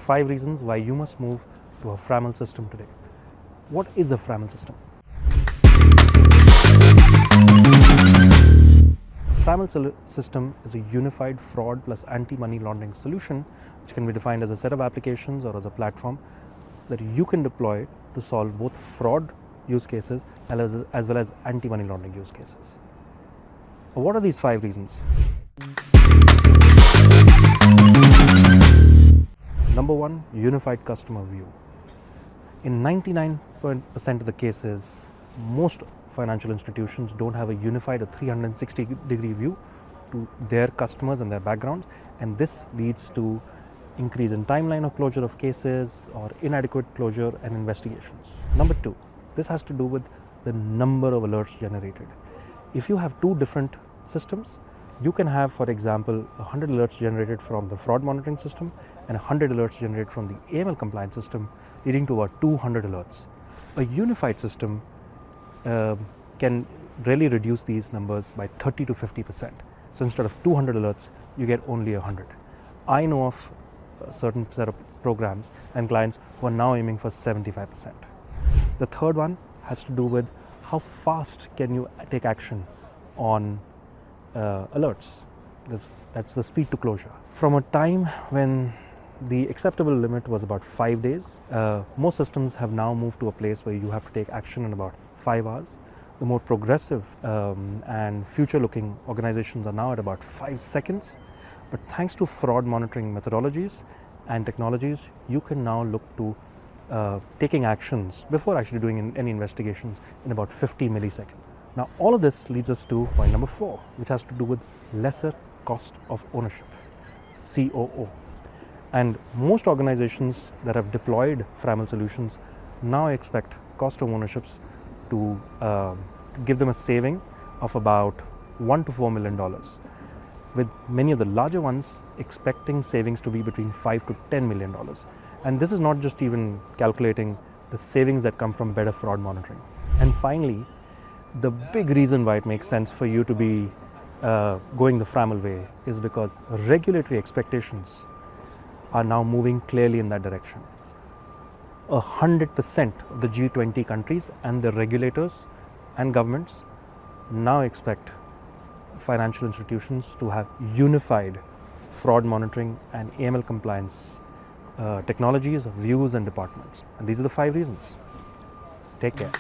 5 reasons why you must move to a FRAML system today. What is a FRAML system? FRAML system is a unified fraud plus anti-money laundering solution which can be defined as a set of applications or as a platform that you can deploy to solve both fraud use cases as well as anti-money laundering use cases. What are these 5 reasons? Number 1, unified customer view. In 99% of the cases, most financial institutions don't have a unified or 360-degree view to their customers and their backgrounds, and this leads to increase in timeline of closure of cases or inadequate closure and investigations. Number 2, this has to do with the number of alerts generated. If you have 2 different systems, you can have, for example, 100 alerts generated from the fraud monitoring system and 100 alerts generated from the AML compliance system, leading to about 200 alerts. A unified system can really reduce these numbers by 30 to 50%. So instead of 200 alerts, you get only 100. I know of a certain set of programs and clients who are now aiming for 75%. The third one has to do with how fast can you take action on alerts. That's the speed to closure. From a time when the acceptable limit was about 5 days, most systems have now moved to a place where you have to take action in about 5 hours. The more progressive and future-looking organizations are now at about 5 seconds. But thanks to fraud monitoring methodologies and technologies, you can now look to taking actions before actually doing any investigations in about 50 milliseconds. Now, all of this leads us to point number 4, which has to do with lesser cost of ownership, COO. And most organizations that have deployed FRAML solutions now expect cost of ownerships to give them a saving of about $1 to $4 million, with many of the larger ones expecting savings to be between $5 to $10 million. And this is not just even calculating the savings that come from better fraud monitoring. And finally, the big reason why it makes sense for you to be going the FRAML way is because regulatory expectations are now moving clearly in that direction. 100% of the G20 countries and their regulators and governments now expect financial institutions to have unified fraud monitoring and AML compliance technologies, views and departments. And these are the 5 reasons. Take care.